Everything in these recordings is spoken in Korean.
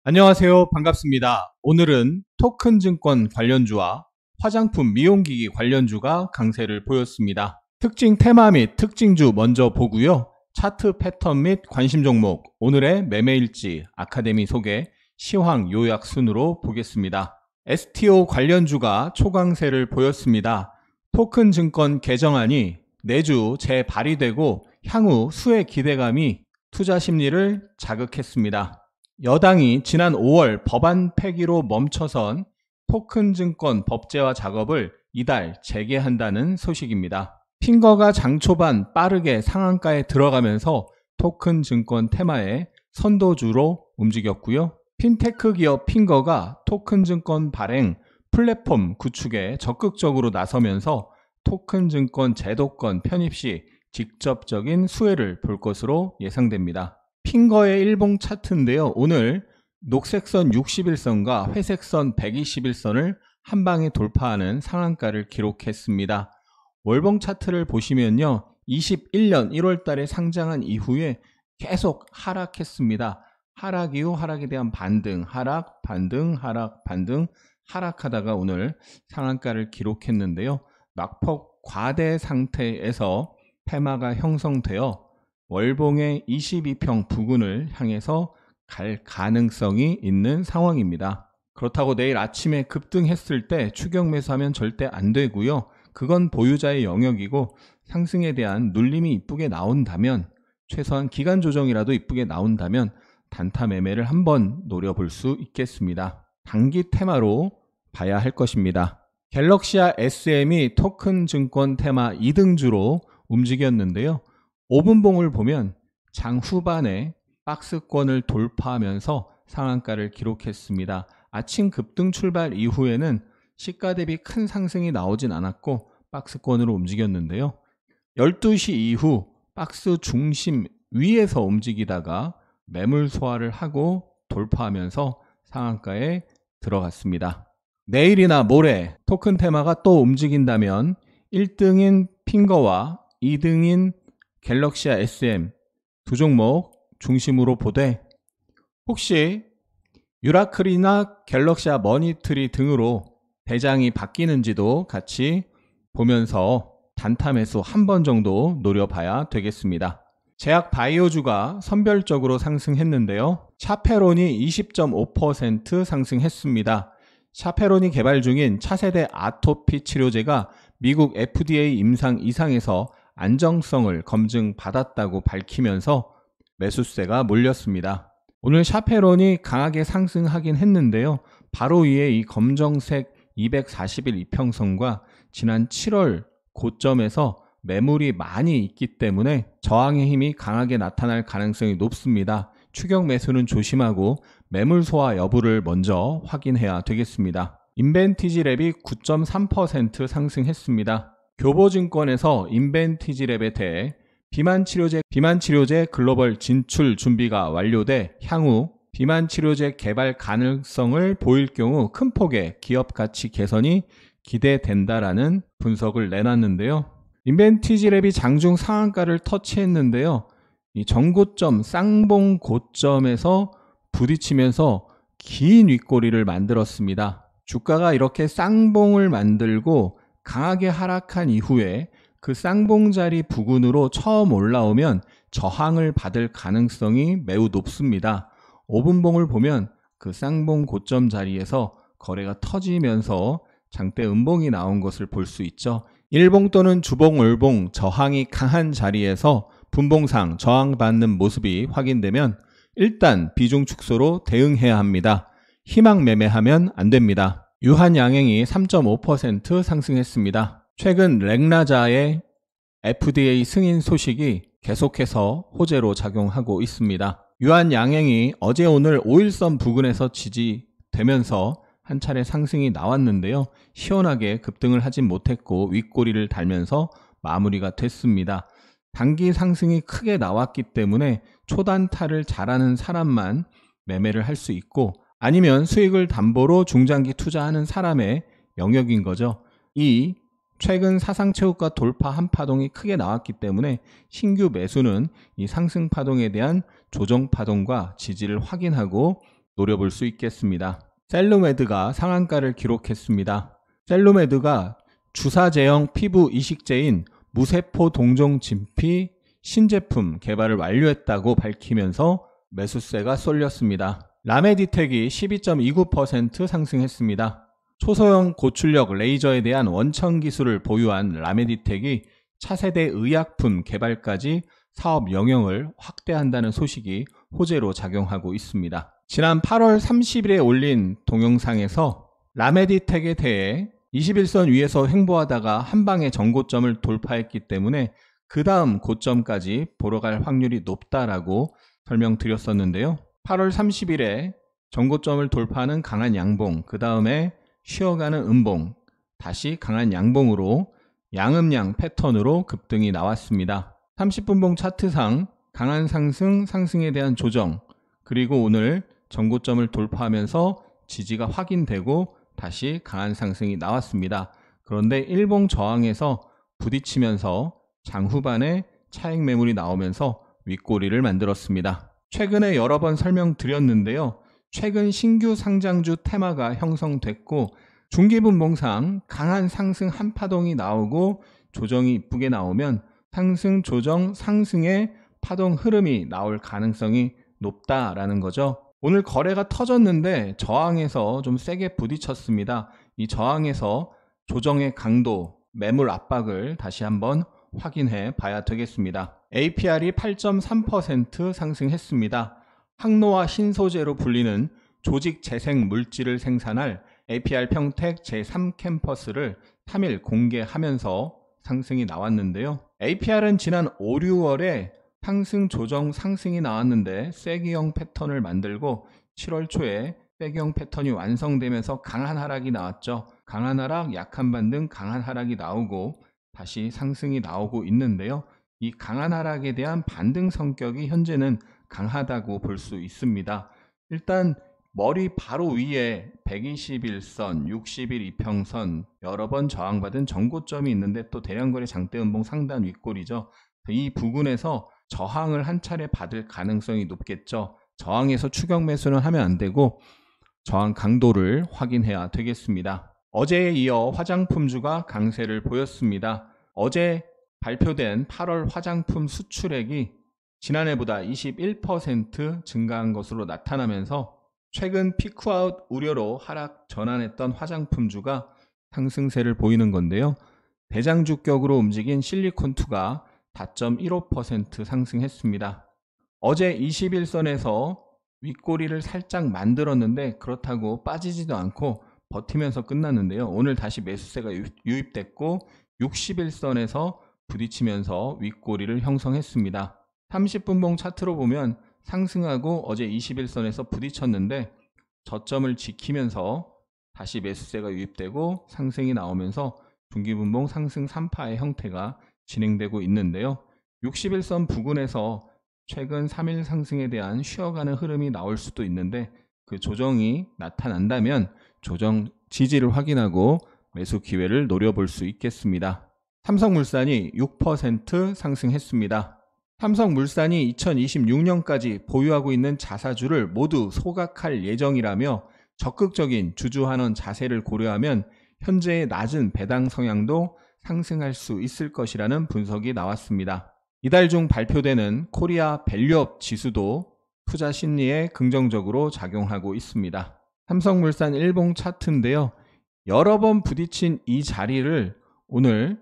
안녕하세요. 반갑습니다. 오늘은 토큰증권 관련주와 화장품 미용기기 관련주가 강세를 보였습니다. 특징 테마 및 특징주 먼저 보고요. 차트 패턴 및 관심 종목, 오늘의 매매일지, 아카데미 소개, 시황 요약 순으로 보겠습니다. STO 관련주가 초강세를 보였습니다. 토큰증권 개정안이 내주 재발의되고 향후 수혜 기대감이 투자 심리를 자극했습니다. 여당이 지난 5월 법안 폐기로 멈춰선 토큰증권 법제화 작업을 이달 재개한다는 소식입니다. 핑거가 장 초반 빠르게 상한가에 들어가면서 토큰증권 테마의 선도주로 움직였고요. 핀테크 기업 핑거가 토큰증권 발행 플랫폼 구축에 적극적으로 나서면서 토큰증권 제도권 편입 시 직접적인 수혜를 볼 것으로 예상됩니다. 핑거의 일봉 차트인데요. 오늘 녹색선 61선과 회색선 121선을 한 방에 돌파하는 상한가를 기록했습니다. 월봉 차트를 보시면요. 21년 1월 달에 상장한 이후에 계속 하락했습니다. 하락 이후 하락에 대한 반등, 하락, 반등, 하락, 반등, 하락하다가 오늘 상한가를 기록했는데요. 낙폭 과대 상태에서 테마가 형성되어 월봉의 22평 부근을 향해서 갈 가능성이 있는 상황입니다. 그렇다고 내일 아침에 급등했을 때 추격 매수하면 절대 안 되고요. 그건 보유자의 영역이고 상승에 대한 눌림이 이쁘게 나온다면, 최소한 기간 조정이라도 이쁘게 나온다면 단타 매매를 한번 노려볼 수 있겠습니다. 단기 테마로 봐야 할 것입니다. 갤럭시아 SM이 토큰 증권 테마 2등주로 움직였는데요. 5분봉을 보면 장 후반에 박스권을 돌파하면서 상한가를 기록했습니다. 아침 급등 출발 이후에는 시가 대비 큰 상승이 나오진 않았고 박스권으로 움직였는데요. 12시 이후 박스 중심 위에서 움직이다가 매물 소화를 하고 돌파하면서 상한가에 들어갔습니다. 내일이나 모레 토큰 테마가 또 움직인다면 1등인 핑거와 2등인 갤럭시아 SM 두 종목 중심으로 보되, 혹시 유라클이나 갤럭시아 머니트리 등으로 대장이 바뀌는지도 같이 보면서 단타 매수 한 번 정도 노려봐야 되겠습니다. 제약 바이오주가 선별적으로 상승했는데요. 샤페론이 20.5% 상승했습니다. 샤페론이 개발 중인 차세대 아토피 치료제가 미국 FDA 임상 이상에서 안정성을 검증받았다고 밝히면서 매수세가 몰렸습니다. 오늘 샤페론이 강하게 상승하긴 했는데요. 바로 위에 이 검정색 240일 이평선과 지난 7월 고점에서 매물이 많이 있기 때문에 저항의 힘이 강하게 나타날 가능성이 높습니다. 추격 매수는 조심하고 매물 소화 여부를 먼저 확인해야 되겠습니다. 인벤티지랩이 9.3% 상승했습니다. 교보증권에서 인벤티지랩에 대해 비만치료제 글로벌 진출 준비가 완료돼 향후 비만치료제 개발 가능성을 보일 경우 큰 폭의 기업 가치 개선이 기대된다라는 분석을 내놨는데요. 인벤티지랩이 장중 상한가를 터치했는데요. 이 전고점 쌍봉 고점에서 부딪히면서 긴 윗꼬리를 만들었습니다. 주가가 이렇게 쌍봉을 만들고 강하게 하락한 이후에 그 쌍봉자리 부근으로 처음 올라오면 저항을 받을 가능성이 매우 높습니다. 5분봉을 보면 그 쌍봉 고점 자리에서 거래가 터지면서 장대 음봉이 나온 것을 볼 수 있죠. 일봉 또는 주봉, 월봉 저항이 강한 자리에서 분봉상 저항받는 모습이 확인되면 일단 비중 축소로 대응해야 합니다. 희망 매매하면 안 됩니다. 유한양행이 3.5% 상승했습니다. 최근 렉나자의 FDA 승인 소식이 계속해서 호재로 작용하고 있습니다. 유한양행이 어제 오늘 5일선 부근에서 지지되면서 한 차례 상승이 나왔는데요. 시원하게 급등을 하진 못했고 윗꼬리를 달면서 마무리가 됐습니다. 단기 상승이 크게 나왔기 때문에 초단타를 잘하는 사람만 매매를 할 수 있고, 아니면 수익을 담보로 중장기 투자하는 사람의 영역인 거죠. 이 최근 사상체후가 돌파 한 파동이 크게 나왔기 때문에 신규 매수는 이 상승 파동에 대한 조정 파동과 지지를 확인하고 노려볼 수 있겠습니다. 셀루메드가 상한가를 기록했습니다. 셀루메드가 주사 제형 피부 이식제인 무세포 동종 진피 신제품 개발을 완료했다고 밝히면서 매수세가 쏠렸습니다. 라메디텍이 12.29% 상승했습니다. 초소형 고출력 레이저에 대한 원천 기술을 보유한 라메디텍이 차세대 의약품 개발까지 사업 영역을 확대한다는 소식이 호재로 작용하고 있습니다. 지난 8월 30일에 올린 동영상에서 라메디텍에 대해 21선 위에서 횡보하다가 한방에 전고점을 돌파했기 때문에 그 다음 고점까지 보러 갈 확률이 높다라고 설명드렸었는데요. 8월 30일에 전고점을 돌파하는 강한 양봉, 그 다음에 쉬어가는 음봉, 다시 강한 양봉으로 양음양 패턴으로 급등이 나왔습니다. 30분봉 차트상 강한 상승, 상승에 대한 조정, 그리고 오늘 전고점을 돌파하면서 지지가 확인되고 다시 강한 상승이 나왔습니다. 그런데 일봉 저항에서 부딪히면서 장후반에 차익 매물이 나오면서 윗꼬리를 만들었습니다. 최근에 여러 번 설명드렸는데요. 최근 신규 상장주 테마가 형성됐고 중기분봉상 강한 상승 한파동이 나오고 조정이 이쁘게 나오면 상승, 조정, 상승의 파동 흐름이 나올 가능성이 높다라는 거죠. 오늘 거래가 터졌는데 저항에서 좀 세게 부딪혔습니다. 이 저항에서 조정의 강도, 매물 압박을 다시 한번 확인해 봐야 되겠습니다. APR이 8.3% 상승했습니다. 항노화 신소재로 불리는 조직 재생 물질을 생산할 APR 평택 제3캠퍼스를 3일 공개하면서 상승이 나왔는데요. APR은 지난 5, 6월에 상승, 조정, 상승이 나왔는데 쐐기형 패턴을 만들고 7월 초에 쐐기형 패턴이 완성되면서 강한 하락이 나왔죠. 강한 하락, 약한 반등, 강한 하락이 나오고 다시 상승이 나오고 있는데요. 이 강한 하락에 대한 반등 성격이 현재는 강하다고 볼 수 있습니다. 일단 머리 바로 위에 121선, 60일 이평선 여러 번 저항받은 전고점이 있는데 또 대량거래 장대음봉 상단 윗골이죠. 이 부근에서 저항을 한 차례 받을 가능성이 높겠죠. 저항에서 추격 매수는 하면 안 되고 저항 강도를 확인해야 되겠습니다. 어제에 이어 화장품주가 강세를 보였습니다. 어제 발표된 8월 화장품 수출액이 지난해보다 21% 증가한 것으로 나타나면서 최근 피크아웃 우려로 하락 전환했던 화장품주가 상승세를 보이는 건데요. 대장주격으로 움직인 실리콘2가 4.15% 상승했습니다. 어제 21선에서 윗꼬리를 살짝 만들었는데 그렇다고 빠지지도 않고 버티면서 끝났는데요. 오늘 다시 매수세가 유입됐고 61선에서 부딪히면서 윗꼬리를 형성했습니다. 30분봉 차트로 보면 상승하고 어제 21선에서 부딪혔는데 저점을 지키면서 다시 매수세가 유입되고 상승이 나오면서 중기분봉 상승 3파의 형태가 진행되고 있는데요. 61선 부근에서 최근 3일 상승에 대한 쉬어가는 흐름이 나올 수도 있는데 그 조정이 나타난다면 조정 지지를 확인하고 매수 기회를 노려볼 수 있겠습니다. 삼성물산이 6% 상승했습니다. 삼성물산이 2026년까지 보유하고 있는 자사주를 모두 소각할 예정이라며 적극적인 주주환원 자세를 고려하면 현재의 낮은 배당 성향도 상승할 수 있을 것이라는 분석이 나왔습니다. 이달 중 발표되는 코리아 밸류업 지수도 투자 심리에 긍정적으로 작용하고 있습니다. 삼성물산 일봉 차트인데요. 여러 번 부딪힌 이 자리를 오늘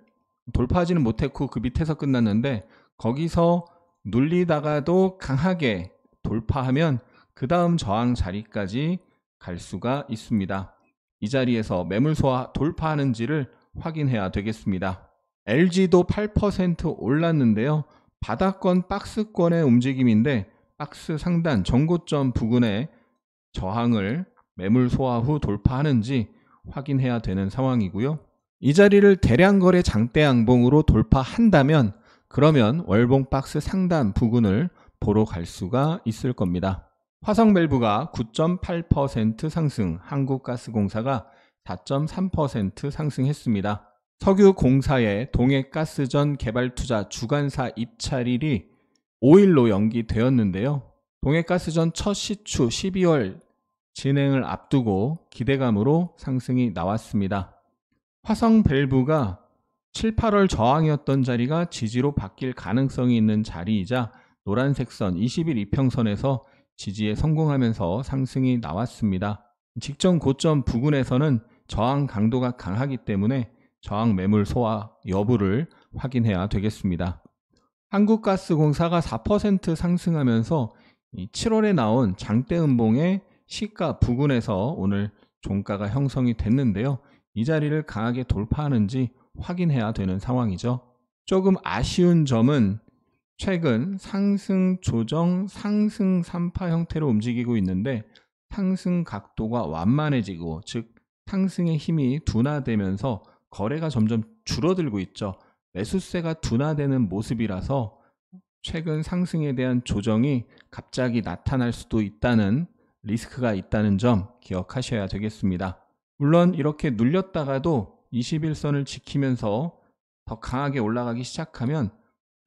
돌파하지는 못했고 그 밑에서 끝났는데 거기서 눌리다가도 강하게 돌파하면 그 다음 저항 자리까지 갈 수가 있습니다. 이 자리에서 매물 소화 돌파하는지를 확인해야 되겠습니다. LG도 8% 올랐는데요. 바닥권 박스권의 움직임인데 박스 상단 전고점 부근에 저항을 매물 소화 후 돌파하는지 확인해야 되는 상황이고요. 이 자리를 대량 거래 장대 양봉으로 돌파한다면 그러면 월봉 박스 상단 부근을 보러 갈 수가 있을 겁니다. 화성밸브가 9.8% 상승, 한국가스공사가 4.3% 상승했습니다. 석유공사의 동해가스전 개발투자 주관사 입찰일이 5일로 연기되었는데요. 동해가스전 첫 시추 12월 진행을 앞두고 기대감으로 상승이 나왔습니다. 화성 밸브가 7, 8월 저항이었던 자리가 지지로 바뀔 가능성이 있는 자리이자 노란색 선 20일 이평선에서 지지에 성공하면서 상승이 나왔습니다. 직전 고점 부근에서는 저항 강도가 강하기 때문에 저항 매물 소화 여부를 확인해야 되겠습니다. 한국가스공사가 4% 상승하면서 7월에 나온 장대음봉의 시가 부근에서 오늘 종가가 형성이 됐는데요. 이 자리를 강하게 돌파하는지 확인해야 되는 상황이죠. 조금 아쉬운 점은 최근 상승 조정 상승 3파 형태로 움직이고 있는데 상승 각도가 완만해지고 즉 상승의 힘이 둔화되면서 거래가 점점 줄어들고 있죠. 매수세가 둔화되는 모습이라서 최근 상승에 대한 조정이 갑자기 나타날 수도 있다는 리스크가 있다는 점 기억하셔야 되겠습니다. 물론 이렇게 눌렸다가도 21선을 지키면서 더 강하게 올라가기 시작하면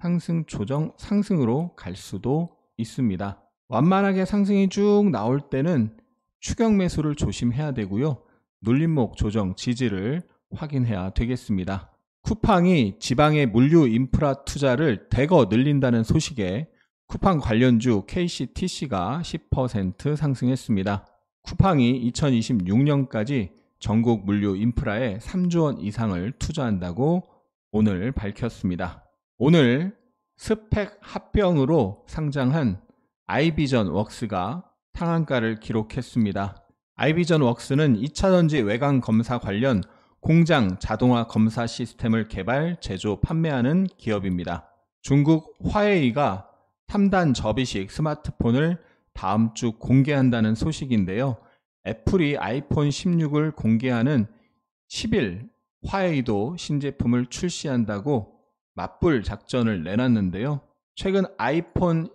상승 조정 상승으로 갈 수도 있습니다. 완만하게 상승이 쭉 나올 때는 추격 매수를 조심해야 되고요. 눌림목 조정 지지를 확인해야 되겠습니다. 쿠팡이 지방의 물류 인프라 투자를 대거 늘린다는 소식에 쿠팡 관련주 KCTC가 10% 상승했습니다. 쿠팡이 2026년까지 전국 물류 인프라에 3조 원 이상을 투자한다고 오늘 밝혔습니다. 오늘 스펙 합병으로 상장한 아이비전웍스가 상한가를 기록했습니다. 아이비전웍스는 2차전지 외관 검사 관련 공장 자동화 검사 시스템을 개발, 제조, 판매하는 기업입니다. 중국 화웨이가 3단 접이식 스마트폰을 다음 주 공개한다는 소식인데요. 애플이 아이폰 16을 공개하는 10일 화웨이도 신제품을 출시한다고 맞불 작전을 내놨는데요. 최근 아이폰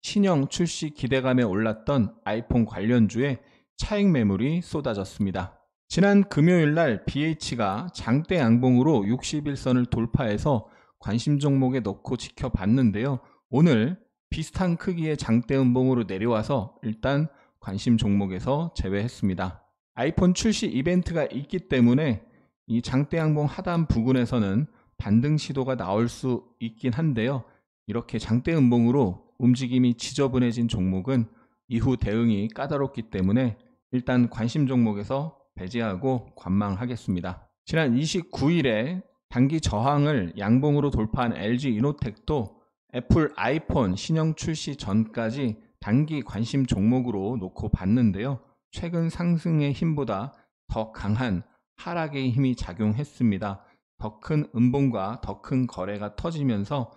신형 출시 기대감에 올랐던 아이폰 관련주에 차익 매물이 쏟아졌습니다. 지난 금요일 날 BH가 장대 양봉으로 61선을 돌파해서 관심 종목에 넣고 지켜봤는데요. 오늘 비슷한 크기의 장대 음봉으로 내려와서 일단 관심 종목에서 제외했습니다. 아이폰 출시 이벤트가 있기 때문에 이 장대 양봉 하단 부근에서는 반등 시도가 나올 수 있긴 한데요. 이렇게 장대 음봉으로 움직임이 지저분해진 종목은 이후 대응이 까다롭기 때문에 일단 관심 종목에서 배제하고 관망하겠습니다. 지난 29일에 단기 저항을 양봉으로 돌파한 LG이노텍도 애플 아이폰 신형 출시 전까지 단기 관심 종목으로 놓고 봤는데요. 최근 상승의 힘보다 더 강한 하락의 힘이 작용했습니다. 더 큰 음봉과 더 큰 거래가 터지면서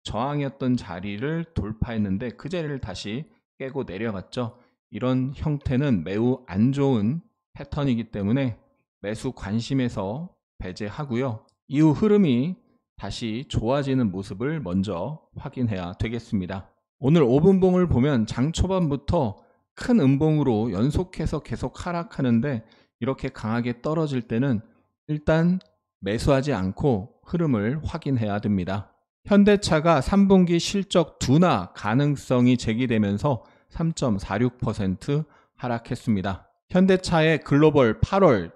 저항이었던 자리를 돌파했는데 그 자리를 다시 깨고 내려갔죠. 이런 형태는 매우 안 좋은 패턴이기 때문에 매수 관심에서 배제하고요. 이후 흐름이 다시 좋아지는 모습을 먼저 확인해야 되겠습니다. 오늘 5분봉을 보면 장 초반부터 큰 음봉으로 연속해서 계속 하락하는데 이렇게 강하게 떨어질 때는 일단 매수하지 않고 흐름을 확인해야 됩니다. 현대차가 3분기 실적 둔화 가능성이 제기되면서 3.46% 하락했습니다. 현대차의 글로벌 8월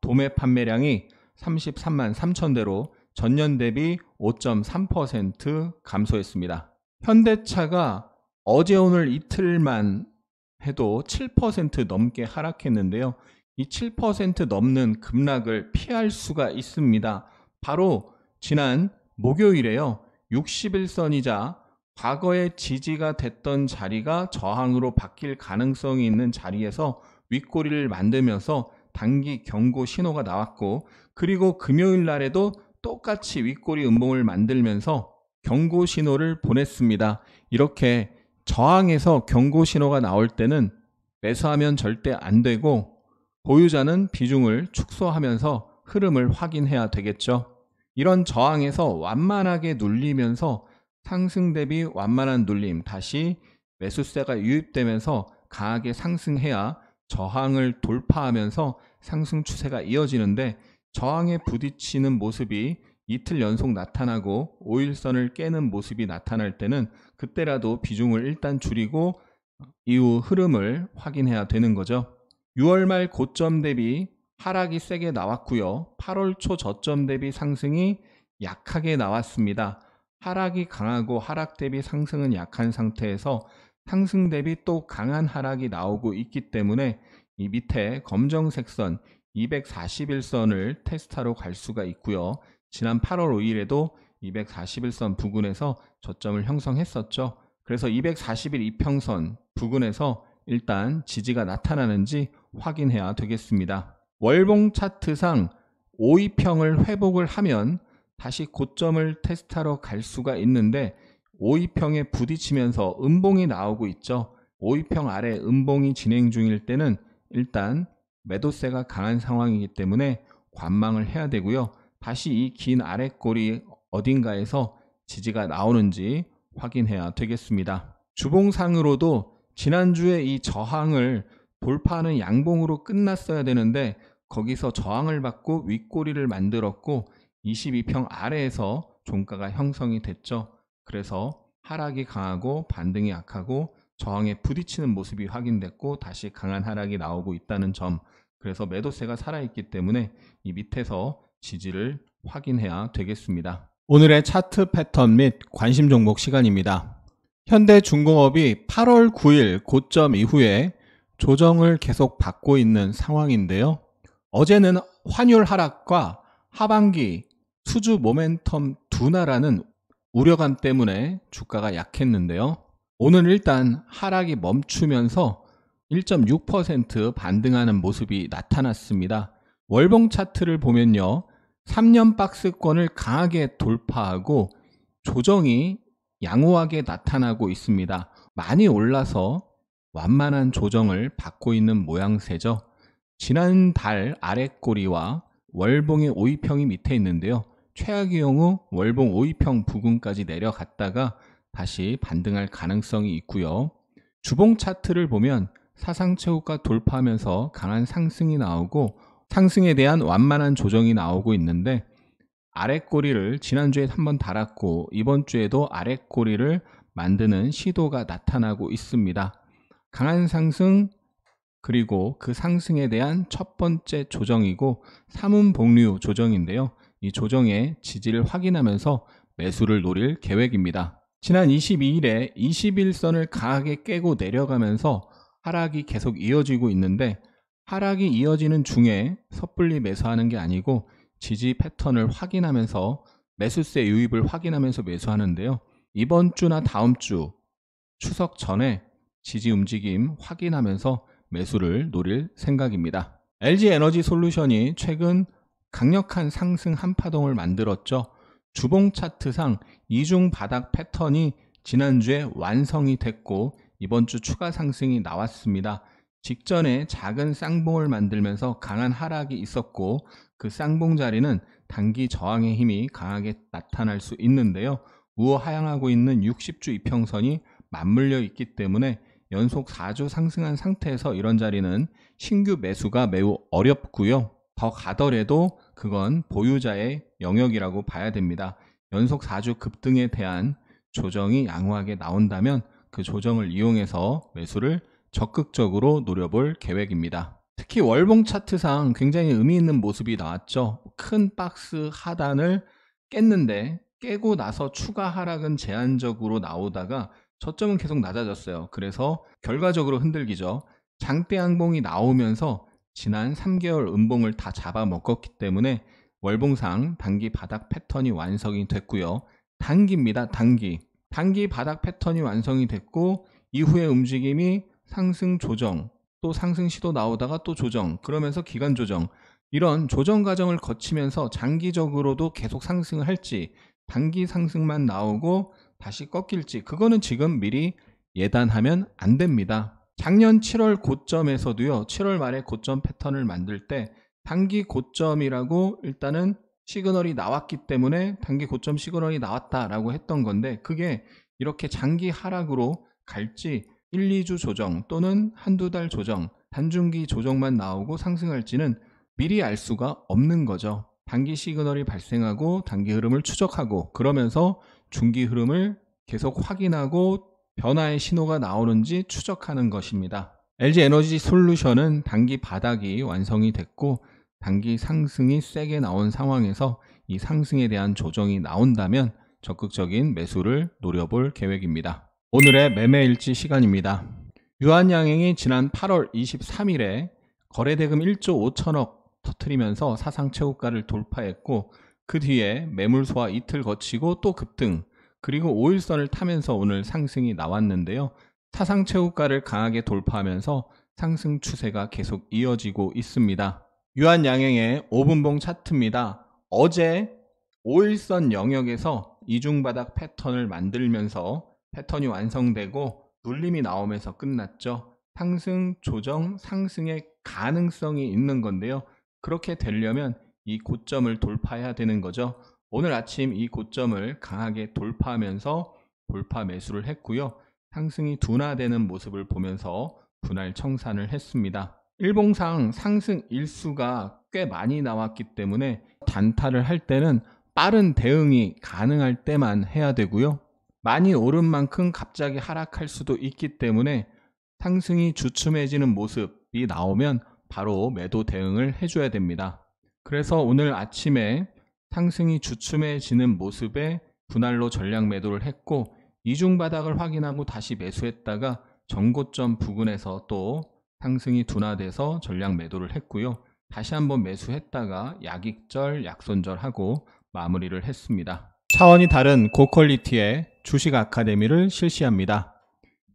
도매 판매량이 33만 3천 대로 전년 대비 5.3% 감소했습니다. 현대차가 어제 오늘 이틀만 해도 7% 넘게 하락했는데요. 이 7% 넘는 급락을 피할 수가 있습니다. 바로 지난 목요일에요. 61선이자 과거의 지지가 됐던 자리가 저항으로 바뀔 가능성이 있는 자리에서 윗꼬리를 만들면서 단기 경고 신호가 나왔고, 그리고 금요일 날에도 똑같이 윗꼬리 음봉을 만들면서 경고 신호를 보냈습니다. 이렇게 저항에서 경고 신호가 나올 때는 매수하면 절대 안 되고 보유자는 비중을 축소하면서 흐름을 확인해야 되겠죠. 이런 저항에서 완만하게 눌리면서 상승 대비 완만한 눌림, 다시 매수세가 유입되면서 강하게 상승해야 저항을 돌파하면서 상승 추세가 이어지는데, 저항에 부딪히는 모습이 이틀 연속 나타나고 5일선을 깨는 모습이 나타날 때는 그때라도 비중을 일단 줄이고 이후 흐름을 확인해야 되는 거죠. 6월 말 고점 대비 하락이 세게 나왔고요. 8월 초 저점 대비 상승이 약하게 나왔습니다. 하락이 강하고 하락 대비 상승은 약한 상태에서 상승 대비 또 강한 하락이 나오고 있기 때문에 이 밑에 검정색 선 241선을 테스트하러 갈 수가 있고요. 지난 8월 5일에도 241선 부근에서 저점을 형성했었죠. 그래서 241 이평선 부근에서 일단 지지가 나타나는지 확인해야 되겠습니다. 월봉 차트상 5이평을 회복을 하면 다시 고점을 테스트하러 갈 수가 있는데 5이평에 부딪히면서 음봉이 나오고 있죠. 5이평 아래 음봉이 진행 중일 때는 일단 매도세가 강한 상황이기 때문에 관망을 해야 되고요. 다시 이 긴 아랫골이 어딘가에서 지지가 나오는지 확인해야 되겠습니다. 주봉상으로도 지난주에 이 저항을 돌파하는 양봉으로 끝났어야 되는데 거기서 저항을 받고 윗꼬리를 만들었고 22평 아래에서 종가가 형성이 됐죠. 그래서 하락이 강하고 반등이 약하고 저항에 부딪히는 모습이 확인됐고 다시 강한 하락이 나오고 있다는 점, 그래서 매도세가 살아있기 때문에 이 밑에서 지지를 확인해야 되겠습니다. 오늘의 차트 패턴 및 관심 종목 시간입니다. 현대중공업이 8월 9일 고점 이후에 조정을 계속 받고 있는 상황인데요. 어제는 환율 하락과 하반기 수주 모멘텀 둔화라는 우려감 때문에 주가가 약했는데요. 오늘 일단 하락이 멈추면서 1.6% 반등하는 모습이 나타났습니다. 월봉 차트를 보면요. 3년 박스권을 강하게 돌파하고 조정이 양호하게 나타나고 있습니다. 많이 올라서 완만한 조정을 받고 있는 모양새죠. 지난달 아랫꼬리와 월봉의 5이평이 밑에 있는데요. 최악의 경우 월봉 5이평 부근까지 내려갔다가 다시 반등할 가능성이 있고요. 주봉 차트를 보면 사상최고가 돌파하면서 강한 상승이 나오고 상승에 대한 완만한 조정이 나오고 있는데 아랫꼬리를 지난주에 한번 달았고 이번 주에도 아랫꼬리를 만드는 시도가 나타나고 있습니다. 강한 상승 그리고 그 상승에 대한 첫 번째 조정이고 삼음복류 조정인데요. 이 조정의 지지를 확인하면서 매수를 노릴 계획입니다. 지난 22일에 21선을 강하게 깨고 내려가면서 하락이 계속 이어지고 있는데 하락이 이어지는 중에 섣불리 매수하는 게 아니고 지지 패턴을 확인하면서 매수세 유입을 확인하면서 매수하는데요. 이번 주나 다음 주 추석 전에 지지 움직임 확인하면서 매수를 노릴 생각입니다. LG에너지솔루션이 최근 강력한 상승 한파동을 만들었죠. 주봉 차트상 이중 바닥 패턴이 지난주에 완성이 됐고 이번 주 추가 상승이 나왔습니다. 직전에 작은 쌍봉을 만들면서 강한 하락이 있었고 그 쌍봉 자리는 단기 저항의 힘이 강하게 나타날 수 있는데요. 우하향하고 있는 60주 이평선이 맞물려 있기 때문에 연속 4주 상승한 상태에서 이런 자리는 신규 매수가 매우 어렵고요. 더 가더라도 그건 보유자의 영역이라고 봐야 됩니다. 연속 4주 급등에 대한 조정이 양호하게 나온다면 그 조정을 이용해서 매수를 적극적으로 노려볼 계획입니다. 특히 월봉 차트상 굉장히 의미 있는 모습이 나왔죠. 큰 박스 하단을 깼는데 깨고 나서 추가 하락은 제한적으로 나오다가 저점은 계속 낮아졌어요. 그래서 결과적으로 흔들기죠. 장대 양봉이 나오면서 지난 3개월 음봉을 다 잡아먹었기 때문에 월봉상 단기 바닥 패턴이 완성이 됐고요. 단기입니다. 단기 바닥 패턴이 완성이 됐고 이후의 움직임이 상승 조정, 또 상승 시도 나오다가 또 조정, 그러면서 기간 조정, 이런 조정 과정을 거치면서 장기적으로도 계속 상승을 할지 단기 상승만 나오고 다시 꺾일지 그거는 지금 미리 예단하면 안 됩니다. 작년 7월 고점에서도요. 7월 말에 고점 패턴을 만들 때 단기 고점이라고 일단은 시그널이 나왔기 때문에 단기 고점 시그널이 나왔다라고 했던 건데 그게 이렇게 장기 하락으로 갈지 1, 2주 조정 또는 한두 달 조정, 단중기 조정만 나오고 상승할지는 미리 알 수가 없는 거죠. 단기 시그널이 발생하고 단기 흐름을 추적하고 그러면서 중기 흐름을 계속 확인하고 변화의 신호가 나오는지 추적하는 것입니다. LG에너지솔루션은 단기 바닥이 완성이 됐고 단기 상승이 세게 나온 상황에서 이 상승에 대한 조정이 나온다면 적극적인 매수를 노려볼 계획입니다. 오늘의 매매일지 시간입니다. 유한양행이 지난 8월 23일에 거래대금 1조 5천억 터뜨리면서 사상 최고가를 돌파했고 그 뒤에 매물소화 이틀 거치고 또 급등, 그리고 5일선을 타면서 오늘 상승이 나왔는데요. 사상 최고가를 강하게 돌파하면서 상승 추세가 계속 이어지고 있습니다. 유한양행의 5분봉 차트입니다. 어제 5일선 영역에서 이중바닥 패턴을 만들면서 패턴이 완성되고 눌림이 나오면서 끝났죠. 상승, 조정, 상승의 가능성이 있는 건데요. 그렇게 되려면 이 고점을 돌파해야 되는 거죠. 오늘 아침 이 고점을 강하게 돌파하면서 돌파 매수를 했고요. 상승이 둔화되는 모습을 보면서 분할 청산을 했습니다. 일봉상 상승 일수가 꽤 많이 나왔기 때문에 단타를 할 때는 빠른 대응이 가능할 때만 해야 되고요. 많이 오른 만큼 갑자기 하락할 수도 있기 때문에 상승이 주춤해지는 모습이 나오면 바로 매도 대응을 해줘야 됩니다. 그래서 오늘 아침에 상승이 주춤해지는 모습에 분할로 전량 매도를 했고 이중바닥을 확인하고 다시 매수했다가 전고점 부근에서 또 상승이 둔화돼서 전량 매도를 했고요. 다시 한번 매수했다가 약익절, 약손절하고 마무리를 했습니다. 차원이 다른 고퀄리티의 주식 아카데미를 실시합니다.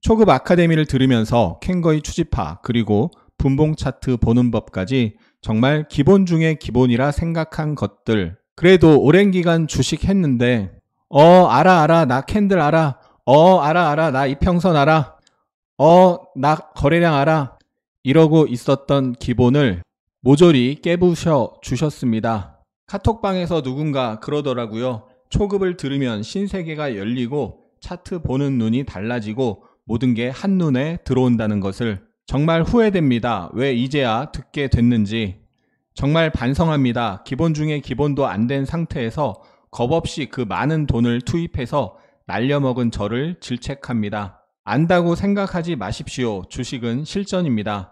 초급 아카데미를 들으면서 캔거의 추집파 그리고 분봉 차트 보는 법까지 정말 기본 중에 기본이라 생각한 것들, 그래도 오랜 기간 주식 했는데 알아 나 캔들 알아, 알아 나 이평선 알아, 나 거래량 알아 이러고 있었던 기본을 모조리 깨부셔 주셨습니다. 카톡방에서 누군가 그러더라고요. 초급을 들으면 신세계가 열리고 차트 보는 눈이 달라지고 모든 게 한눈에 들어온다는 것을. 정말 후회됩니다. 왜 이제야 듣게 됐는지. 정말 반성합니다. 기본 중에 기본도 안 된 상태에서 겁없이 그 많은 돈을 투입해서 날려먹은 저를 질책합니다. 안다고 생각하지 마십시오. 주식은 실전입니다.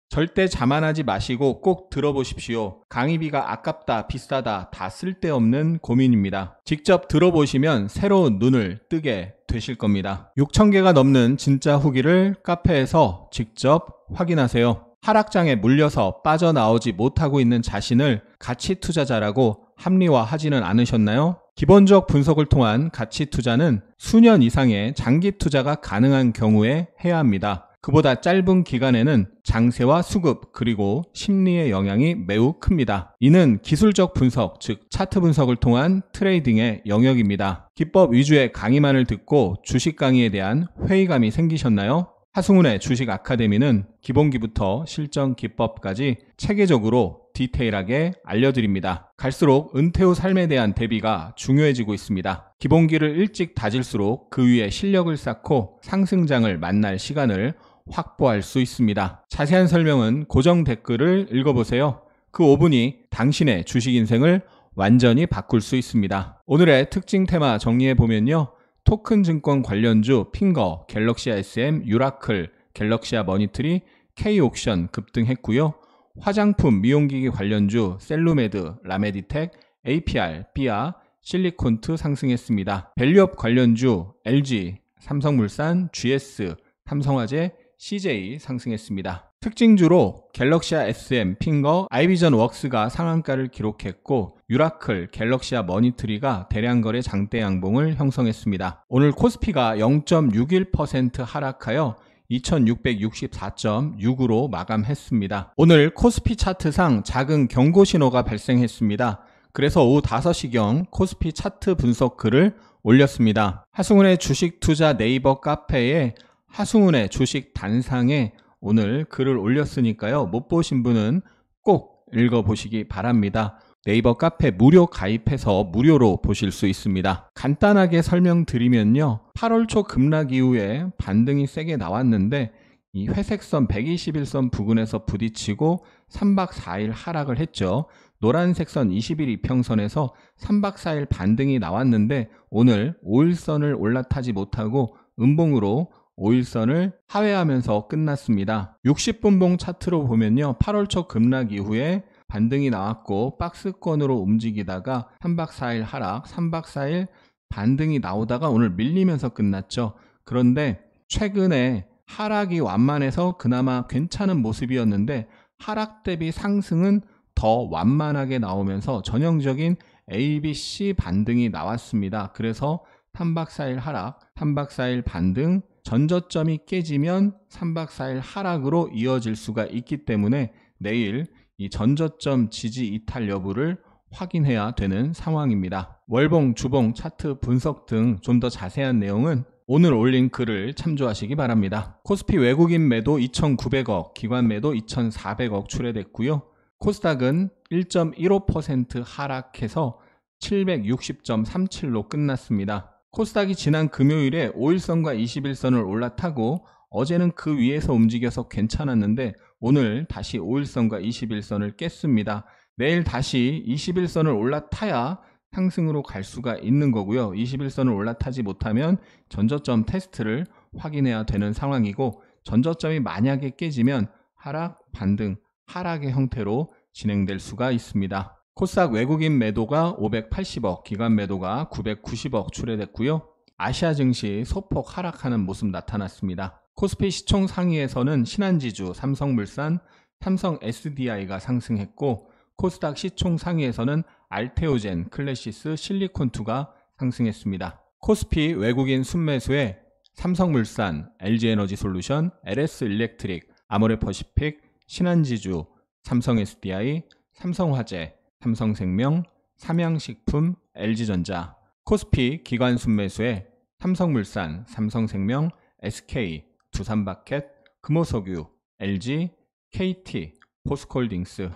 절대 자만하지 마시고 꼭 들어보십시오. 강의비가 아깝다, 비싸다 다 쓸데없는 고민입니다. 직접 들어보시면 새로운 눈을 뜨게 되실 겁니다. 6,000개가 넘는 진짜 후기를 카페에서 직접 확인하세요. 하락장에 물려서 빠져나오지 못하고 있는 자신을 가치 투자자라고 합리화하지는 않으셨나요? 기본적 분석을 통한 가치 투자는 수년 이상의 장기 투자가 가능한 경우에 해야 합니다. 그보다 짧은 기간에는 장세와 수급 그리고 심리의 영향이 매우 큽니다. 이는 기술적 분석, 즉 차트 분석을 통한 트레이딩의 영역입니다. 기법 위주의 강의만을 듣고 주식 강의에 대한 회의감이 생기셨나요? 하승훈의 주식 아카데미는 기본기부터 실전 기법까지 체계적으로 디테일하게 알려드립니다. 갈수록 은퇴 후 삶에 대한 대비가 중요해지고 있습니다. 기본기를 일찍 다질수록 그 위에 실력을 쌓고 상승장을 만날 시간을 확보할 수 있습니다. 자세한 설명은 고정 댓글을 읽어보세요. 그 5분이 당신의 주식 인생을 완전히 바꿀 수 있습니다. 오늘의 특징 테마 정리해보면요. 토큰 증권 관련주 핑거, 갤럭시아 SM, 유라클, 갤럭시아 머니트리, K옥션 급등했고요. 화장품, 미용기기 관련주 셀루메드, 라메디텍, APR, 삐아, 실리콘트 상승했습니다. 밸류업 관련주 LG, 삼성물산, GS, 삼성화재, CJ 상승했습니다. 특징주로 갤럭시아 SM, 핑거, 아이비전 웍스가 상한가를 기록했고 유라클, 갤럭시아 머니트리가 대량 거래 장대 양봉을 형성했습니다. 오늘 코스피가 0.61% 하락하여 2664.6으로 마감했습니다. 오늘 코스피 차트상 작은 경고 신호가 발생했습니다. 그래서 오후 5시경 코스피 차트 분석 글을 올렸습니다. 하승훈의 주식 투자 네이버 카페에 하승훈의 주식 단상에 오늘 글을 올렸으니까요. 못 보신 분은 꼭 읽어보시기 바랍니다. 네이버 카페 무료 가입해서 무료로 보실 수 있습니다. 간단하게 설명드리면요. 8월 초 급락 이후에 반등이 세게 나왔는데 이 회색선 121선 부근에서 부딪히고 3박 4일 하락을 했죠. 노란색 선 20일 이평선에서 3박 4일 반등이 나왔는데 오늘 5일선을 올라타지 못하고 음봉으로 5일선을 하회하면서 끝났습니다. 60분봉 차트로 보면요. 8월 초 급락 이후에 반등이 나왔고 박스권으로 움직이다가 3박 4일 하락, 3박 4일 반등이 나오다가 오늘 밀리면서 끝났죠. 그런데 최근에 하락이 완만해서 그나마 괜찮은 모습이었는데 하락 대비 상승은 더 완만하게 나오면서 전형적인 ABC 반등이 나왔습니다. 그래서 3박 4일 하락, 3박 4일 반등, 전저점이 깨지면 3박 4일 하락으로 이어질 수가 있기 때문에 내일 이 전저점 지지 이탈 여부를 확인해야 되는 상황입니다. 월봉, 주봉, 차트 분석 등 좀 더 자세한 내용은 오늘 올린 글을 참조하시기 바랍니다. 코스피 외국인 매도 2,900억, 기관 매도 2,400억 출회됐고요. 코스닥은 1.15% 하락해서 760.37로 끝났습니다. 코스닥이 지난 금요일에 5일선과 21선을 올라타고 어제는 그 위에서 움직여서 괜찮았는데 오늘 다시 5일선과 21선을 깼습니다. 내일 다시 21선을 올라타야 상승으로 갈 수가 있는 거고요. 21선을 올라타지 못하면 전저점 테스트를 확인해야 되는 상황이고 전저점이 만약에 깨지면 하락, 반등, 하락의 형태로 진행될 수가 있습니다. 코스닥 외국인 매도가 580억, 기관 매도가 990억 출회됐고요. 아시아 증시 소폭 하락하는 모습 나타났습니다. 코스피 시총 상위에서는 신한지주, 삼성물산, 삼성 SDI가 상승했고 코스닥 시총 상위에서는 알테오젠, 클래시스, 실리콘2가 상승했습니다. 코스피 외국인 순매수에 삼성물산, LG에너지솔루션, LS일렉트릭, 아모레퍼시픽, 신한지주, 삼성 SDI, 삼성화재, 삼성생명, 삼양식품, LG전자. 코스피 기관 순매수에 삼성물산, 삼성생명, SK, 두산마켓, 금호석유, LG, KT, 포스코홀딩스.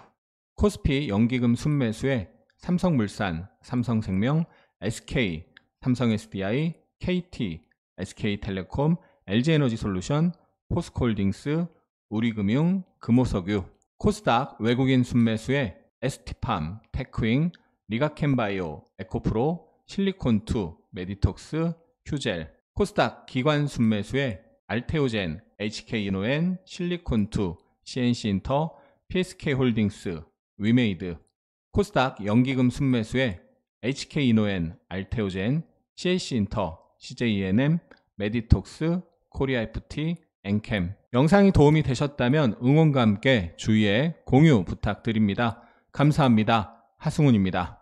코스피 연기금 순매수에 삼성물산, 삼성생명, SK, 삼성 SDI, KT, SK텔레콤, LG에너지솔루션, 포스코홀딩스, 우리금융, 금호석유. 코스닥 외국인 순매수에 ST팜, 테크윙, 리가켄바이오, 에코프로, 실리콘2, 메디톡스, 휴젤. 코스닥 기관 순매수에 알테오젠, HK이노엔, 실리콘2, CNC인터, PSK홀딩스, 위메이드. 코스닥 연기금 순매수에 HK이노엔, 알테오젠, CAC인터, CJENM, 메디톡스, 코리아FT, 엔캠. 영상이 도움이 되셨다면 응원과 함께 주위에 공유 부탁드립니다. 감사합니다. 하승훈입니다.